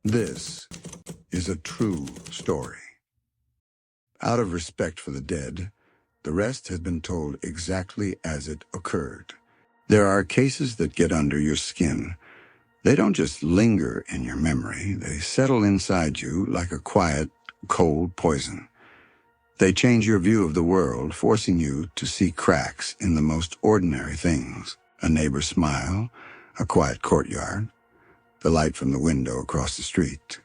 This is a true story. Out of respect for the dead, the rest has been told exactly as it occurred. There are cases that get under your skin. They don't just linger in your memory. They settle inside you like a quiet, cold poison. They change your view of the world, forcing you to see cracks in the most ordinary things. A neighbor's smile, a quiet courtyard, the light from the window across the street.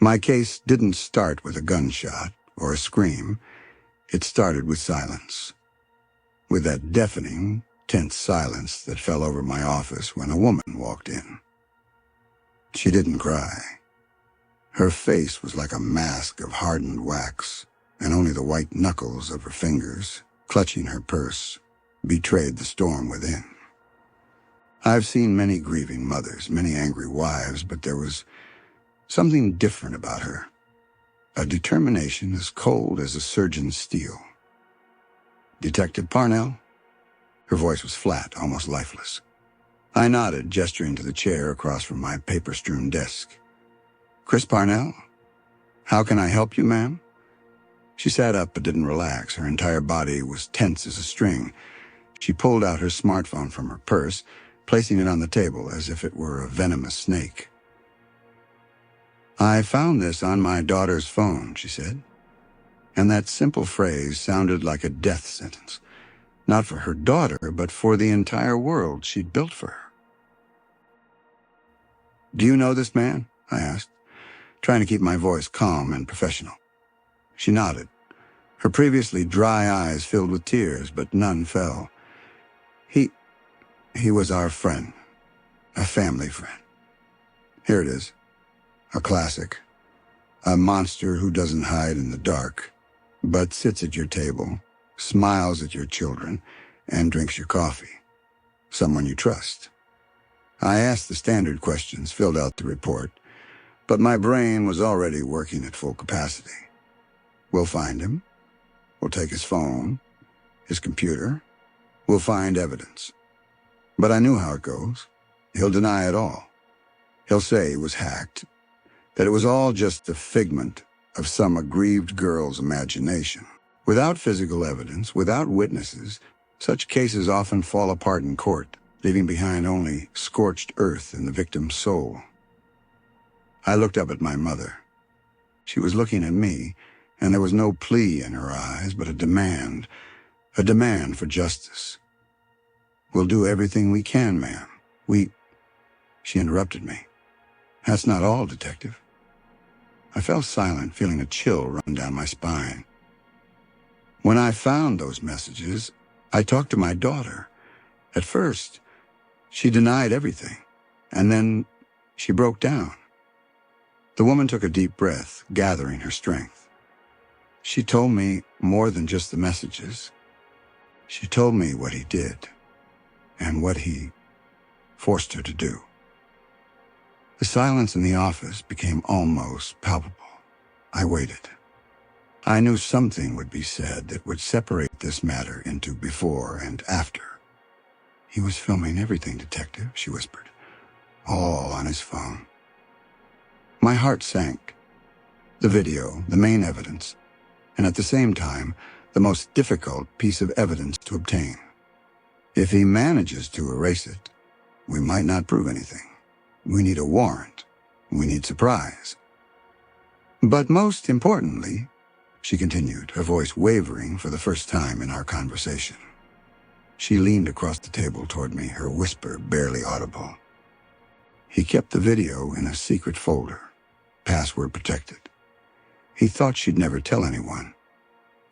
My case didn't start with a gunshot or a scream. It started with silence. With that deafening, tense silence that fell over my office when a woman walked in. She didn't cry. Her face was like a mask of hardened wax, and only the white knuckles of her fingers, clutching her purse, betrayed the storm within. I've seen many grieving mothers, many angry wives, but there was something different about her. A determination as cold as a surgeon's steel. "Detective Parnell?" Her voice was flat, almost lifeless. I nodded, gesturing to the chair across from my paper-strewn desk. "Chris Parnell? How can I help you, ma'am?" She sat up but didn't relax. Her entire body was tense as a string. She pulled out her smartphone from her purse, placing it on the table as if it were a venomous snake. "I found this on my daughter's phone," she said. And that simple phrase sounded like a death sentence. Not for her daughter, but for the entire world she'd built for her. "Do you know this man?" I asked, trying to keep my voice calm and professional. She nodded. Her previously dry eyes filled with tears, but none fell. He was our friend. A family friend. Here it is. A classic. A monster who doesn't hide in the dark, but sits at your table, smiles at your children, and drinks your coffee. Someone you trust. I asked the standard questions, filled out the report, but my brain was already working at full capacity. We'll find him. We'll take his phone, his computer. We'll find evidence. But I knew how it goes. He'll deny it all. He'll say he was hacked, that it was all just a figment of some aggrieved girl's imagination. Without physical evidence, without witnesses, such cases often fall apart in court, leaving behind only scorched earth in the victim's soul. I looked up at my mother. She was looking at me, and there was no plea in her eyes, but a demand for justice. "We'll do everything we can, ma'am. She interrupted me. "That's not all, Detective." I fell silent, feeling a chill run down my spine. "When I found those messages, I talked to my daughter. At first, she denied everything, and then she broke down." The woman took a deep breath, gathering her strength. "She told me more than just the messages. She told me what he did, and what he forced her to do." The silence in the office became almost palpable. I waited. I knew something would be said that would separate this matter into before and after. "He was filming everything, Detective," she whispered. "All on his phone." My heart sank. The video, the main evidence, and at the same time, the most difficult piece of evidence to obtain. If he manages to erase it, we might not prove anything. We need a warrant. We need surprise. "But most importantly," she continued, her voice wavering for the first time in our conversation. She leaned across the table toward me, her whisper barely audible. "He kept the video in a secret folder, password protected. He thought she'd never tell anyone,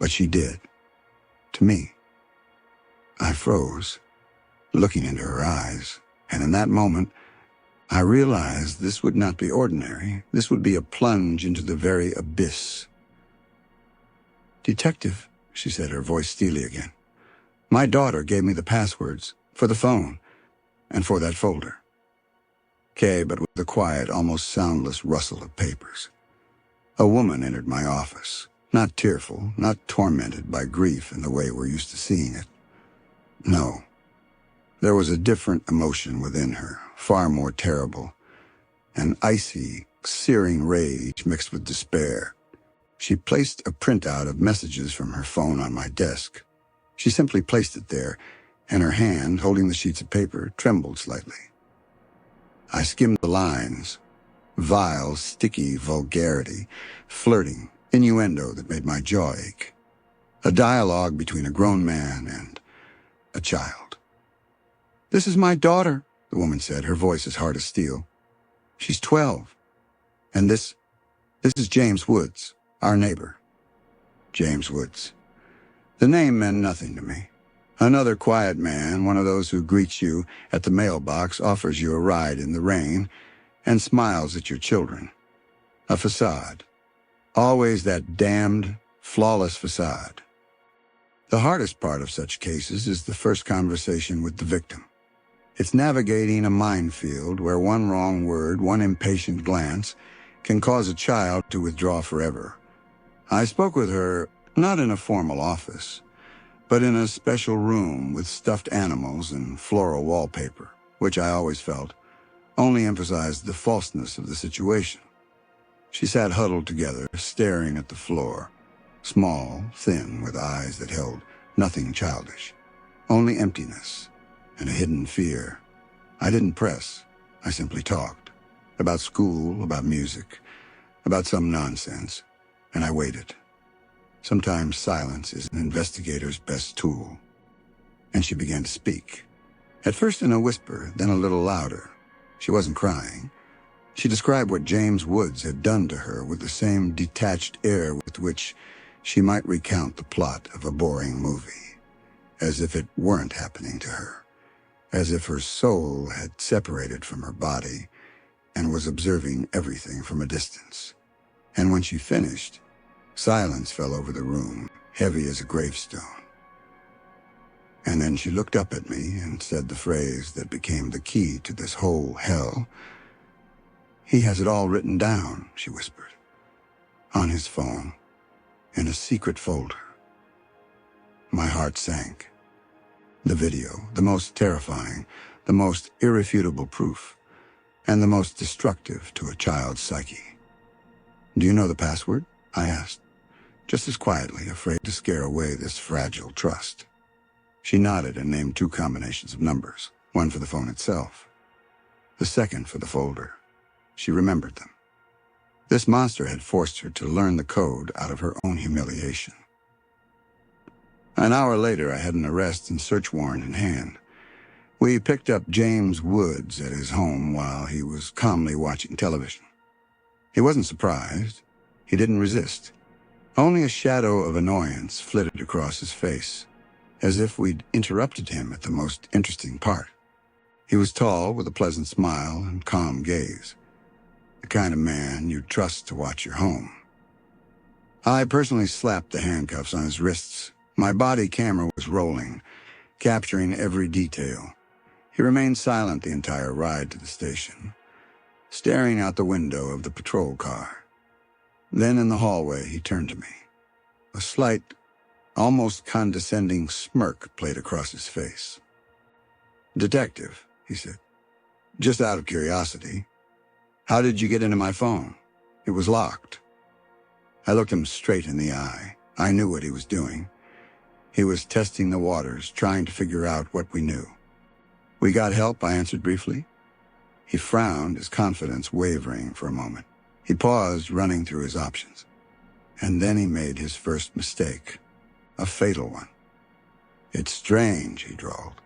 but she did. To me." I froze, looking into her eyes, and in that moment, I realized this would not be ordinary. This would be a plunge into the very abyss. "Detective," she said, her voice steely again, "my daughter gave me the passwords for the phone and for that folder." "Okay," but with a quiet, almost soundless rustle of papers. A woman entered my office, not tearful, not tormented by grief in the way we're used to seeing it. No. There was a different emotion within her, far more terrible, an icy, searing rage mixed with despair. She placed a printout of messages from her phone on my desk. She simply placed it there, and her hand, holding the sheets of paper, trembled slightly. I skimmed the lines. Vile, sticky vulgarity, flirting, innuendo that made my jaw ache. A dialogue between a grown man and a child. "This is my daughter," the woman said, her voice as hard as steel. "She's 12. And this is James Woods, our neighbor." James Woods. The name meant nothing to me. Another quiet man, one of those who greets you at the mailbox, offers you a ride in the rain, and smiles at your children. A facade. Always that damned, flawless facade. The hardest part of such cases is the first conversation with the victim. It's navigating a minefield where one wrong word, one impatient glance, can cause a child to withdraw forever. I spoke with her not in a formal office, but in a special room with stuffed animals and floral wallpaper, which I always felt only emphasized the falseness of the situation. She sat huddled together, staring at the floor, small, thin, with eyes that held nothing childish, only emptiness and a hidden fear. I didn't press. I simply talked. About school, about music, about some nonsense, and I waited. Sometimes silence is an investigator's best tool. And she began to speak. At first in a whisper, then a little louder. She wasn't crying. She described what James Woods had done to her with the same detached air with which she might recount the plot of a boring movie, as if it weren't happening to her, as if her soul had separated from her body and was observing everything from a distance. And when she finished, silence fell over the room, heavy as a gravestone. And then she looked up at me and said the phrase that became the key to this whole hell. "He has it all written down," she whispered, "on his phone, in a secret folder." My heart sank. The video, the most terrifying, the most irrefutable proof, and the most destructive to a child's psyche. "Do you know the password?" I asked, just as quietly, afraid to scare away this fragile trust. She nodded and named 2 combinations of numbers, one for the phone itself, the second for the folder. She remembered them. This monster had forced her to learn the code out of her own humiliation. An hour later, I had an arrest and search warrant in hand. We picked up James Woods at his home while he was calmly watching television. He wasn't surprised. He didn't resist. Only a shadow of annoyance flitted across his face, as if we'd interrupted him at the most interesting part. He was tall, with a pleasant smile and calm gaze, the kind of man you'd trust to watch your home. I personally slapped the handcuffs on his wrists. My body camera was rolling, capturing every detail. He remained silent the entire ride to the station, staring out the window of the patrol car. Then in the hallway, he turned to me. A slight, almost condescending smirk played across his face. "Detective," he said, "just out of curiosity, how did you get into my phone? It was locked." I looked him straight in the eye. I knew what he was doing. He was testing the waters, trying to figure out what we knew. "We got help," I answered briefly. He frowned, his confidence wavering for a moment. He paused, running through his options. And then he made his first mistake, a fatal one. "It's strange," he drawled.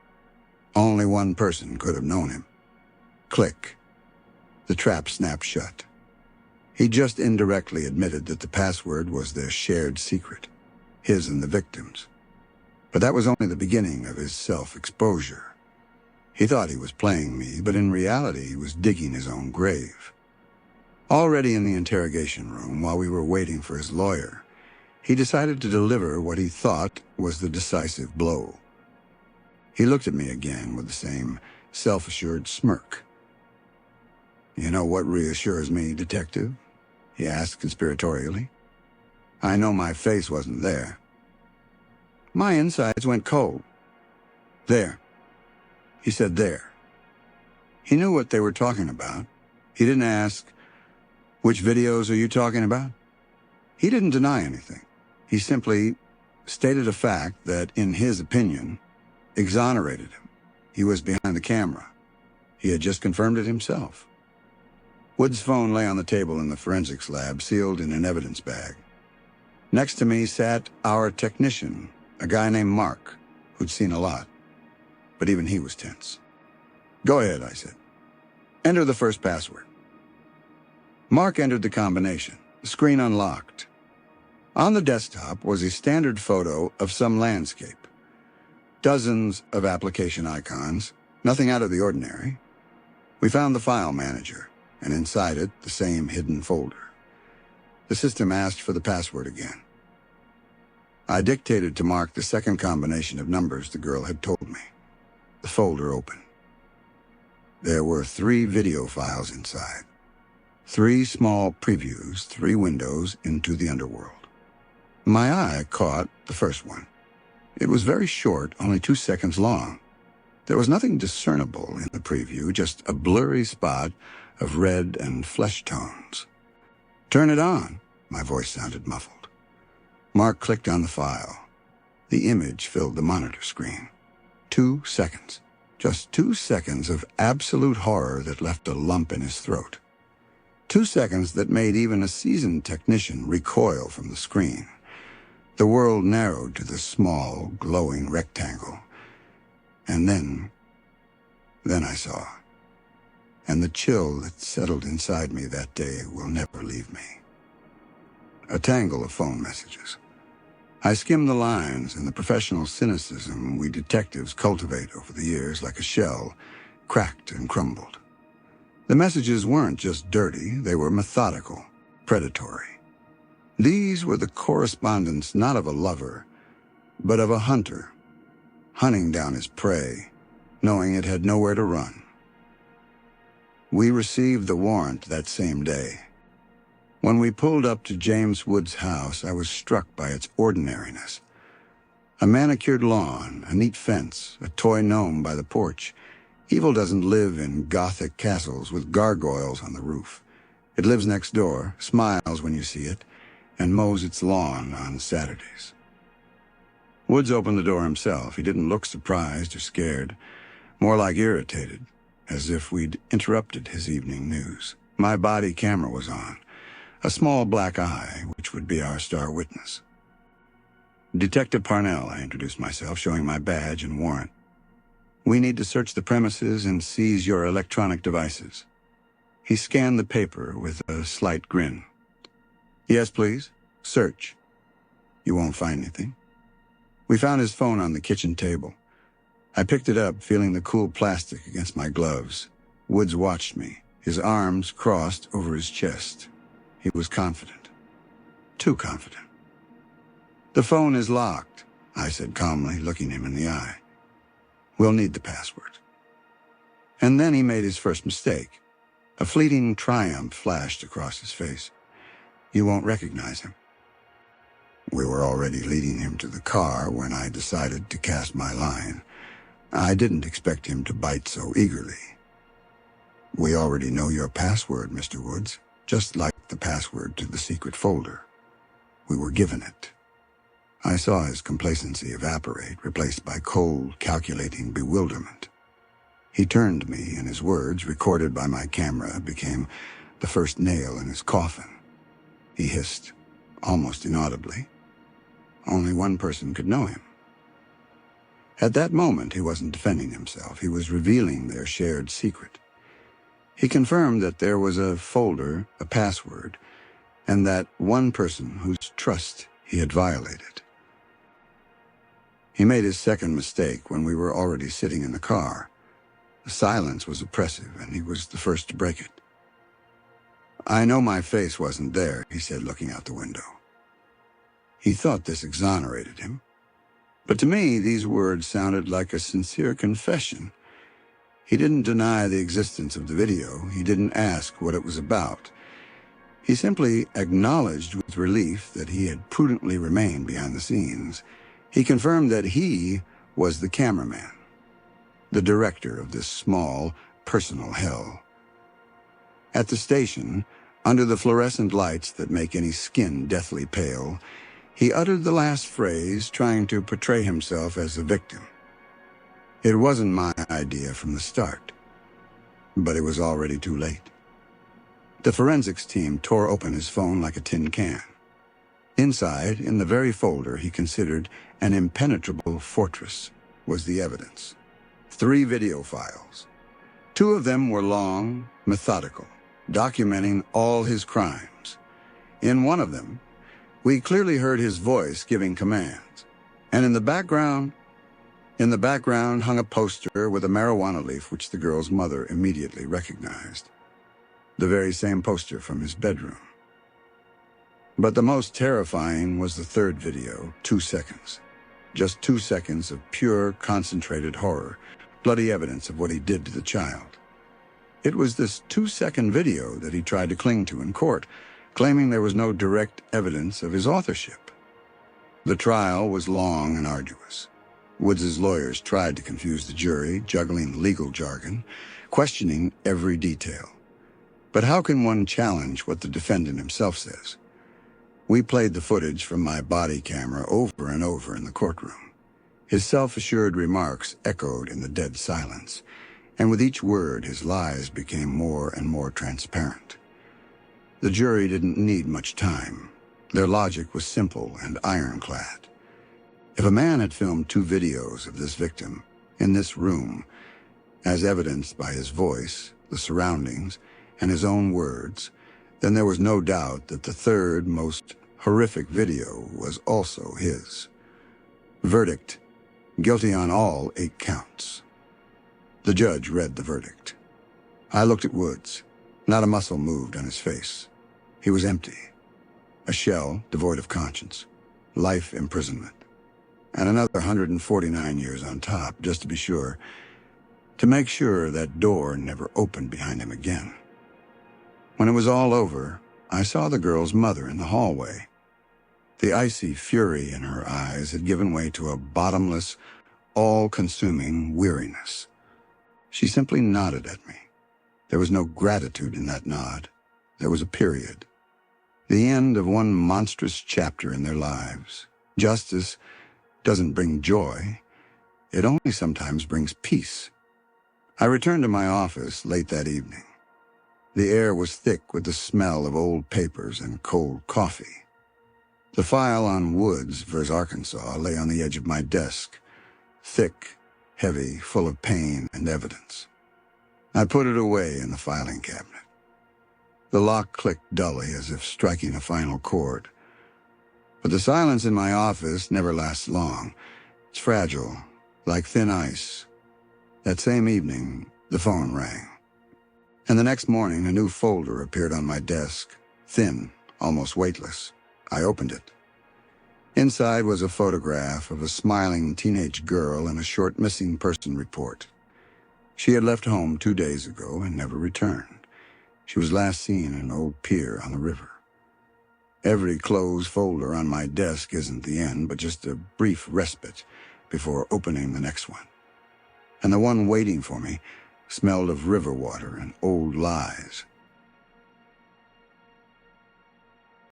"Only one person could have known him." Click. The trap snapped shut. He just indirectly admitted that the password was their shared secret, his and the victim's. But that was only the beginning of his self-exposure. He thought he was playing me, but in reality he was digging his own grave. Already in the interrogation room, while we were waiting for his lawyer, he decided to deliver what he thought was the decisive blow. He looked at me again with the same self-assured smirk. "You know what reassures me, Detective?" he asked conspiratorially. "I know my face wasn't there. My insides went cold. There." He said there. He knew what they were talking about. He didn't ask, Which videos are you talking about? He didn't deny anything. He simply stated a fact that, in his opinion, exonerated him. He was behind the camera. He had just confirmed it himself. Wood's phone lay on the table in the forensics lab, sealed in an evidence bag. Next to me sat our technician, a guy named Mark, who'd seen a lot. But even he was tense. "Go ahead," I said. "Enter the first password." Mark entered the combination. The screen unlocked. On the desktop was a standard photo of some landscape. Dozens of application icons, nothing out of the ordinary. We found the file manager, and inside it, the same hidden folder. The system asked for the password again. I dictated to Mark the second combination of numbers the girl had told me. The folder opened. There were 3 video files inside. 3 small previews, 3 windows into the underworld. My eye caught the first one. It was very short, only 2 seconds long. There was nothing discernible in the preview, just a blurry spot of red and flesh tones. "Turn it on," my voice sounded muffled. Mark clicked on the file. The image filled the monitor screen. 2 seconds. Just 2 seconds of absolute horror that left a lump in his throat. 2 seconds that made even a seasoned technician recoil from the screen. The world narrowed to the small, glowing rectangle. And then I saw. And the chill that settled inside me that day will never leave me. A tangle of phone messages. I skimmed the lines, and the professional cynicism we detectives cultivate over the years, like a shell, cracked and crumbled. The messages weren't just dirty, they were methodical, predatory. These were the correspondence not of a lover, but of a hunter, hunting down his prey, knowing it had nowhere to run. We received the warrant that same day. When we pulled up to James Wood's house, I was struck by its ordinariness. A manicured lawn, a neat fence, a toy gnome by the porch. Evil doesn't live in Gothic castles with gargoyles on the roof. It lives next door, smiles when you see it, and mows its lawn on Saturdays. Woods opened the door himself. He didn't look surprised or scared, more like irritated, as if we'd interrupted his evening news. My body camera was on, a small black eye, which would be our star witness. "Detective Parnell," I introduced myself, showing my badge and warrant. "We need to search the premises and seize your electronic devices." He scanned the paper with a slight grin. "Yes, please. Search. You won't find anything." We found his phone on the kitchen table. I picked it up, feeling the cool plastic against my gloves. Woods watched me, his arms crossed over his chest. He was confident. Too confident. "The phone is locked," I said calmly, looking him in the eye. "We'll need the password." And then he made his first mistake. A fleeting triumph flashed across his face. "You won't recognize him." We were already leading him to the car when I decided to cast my line. I didn't expect him to bite so eagerly. "We already know your password, Mr. Woods, just like the password to the secret folder. We were given it." I saw his complacency evaporate, replaced by cold, calculating bewilderment. He turned to me, and his words, recorded by my camera, became the first nail in his coffin. He hissed, almost inaudibly. Only one person could know him. At that moment, he wasn't defending himself. He was revealing their shared secret. He confirmed that there was a folder, a password, and that one person whose trust he had violated. He made his second mistake when we were already sitting in the car. The silence was oppressive, and he was the first to break it. "I know my face wasn't there," he said, looking out the window. He thought this exonerated him. But to me, these words sounded like a sincere confession. He didn't deny the existence of the video. He didn't ask what it was about. He simply acknowledged with relief that he had prudently remained behind the scenes. He confirmed that he was the cameraman, the director of this small, personal hell. At the station, Under the fluorescent lights that make any skin deathly pale, he uttered the last phrase, trying to portray himself as the victim. It wasn't my idea from the start, but it was already too late. The forensics team tore open his phone like a tin can. Inside, in the very folder he considered an impenetrable fortress, was the evidence. 3 video files. 2 of them were long, methodical, documenting all his crimes. In one of them, we clearly heard his voice giving commands. And in the background hung a poster with a marijuana leaf which the girl's mother immediately recognized. The very same poster from his bedroom. But the most terrifying was the 3rd video, 2 seconds. Just 2 seconds of pure, concentrated horror, bloody evidence of what he did to the child. It was this 2-second video that he tried to cling to in court, claiming there was no direct evidence of his authorship. The trial was long and arduous. Woods' lawyers tried to confuse the jury, juggling legal jargon, questioning every detail. But how can one challenge what the defendant himself says? We played the footage from my body camera over and over in the courtroom. His self-assured remarks echoed in the dead silence, and with each word his lies became more and more transparent. The jury didn't need much time. Their logic was simple and ironclad. If a man had filmed 2 videos of this victim in this room, as evidenced by his voice, the surroundings, and his own words, then there was no doubt that the 3rd, most horrific video was also his. Verdict: guilty on all 8 counts. The judge read the verdict. I looked at Woods. Not a muscle moved on his face. He was empty. A shell devoid of conscience. Life imprisonment. And another 149 years on top, just to be sure. To make sure that door never opened behind him again. When it was all over, I saw the girl's mother in the hallway. The icy fury in her eyes had given way to a bottomless, all-consuming weariness. She simply nodded at me. There was no gratitude in that nod. There was a period. The end of one monstrous chapter in their lives. Justice doesn't bring joy. It only sometimes brings peace. I returned to my office late that evening. The air was thick with the smell of old papers and cold coffee. The file on Woods vs. Arkansas lay on the edge of my desk, thick, heavy, full of pain and evidence. I put it away in the filing cabinet. The lock clicked dully as if striking a final chord. But the silence in my office never lasts long. It's fragile, like thin ice. That same evening, the phone rang. And the next morning, a new folder appeared on my desk, thin, almost weightless. I opened it. Inside was a photograph of a smiling teenage girl and a short missing person report. She had left home 2 days ago and never returned. She was last seen in an old pier on the river. Every closed folder on my desk isn't the end, but just a brief respite before opening the next one. And the one waiting for me smelled of river water and old lies.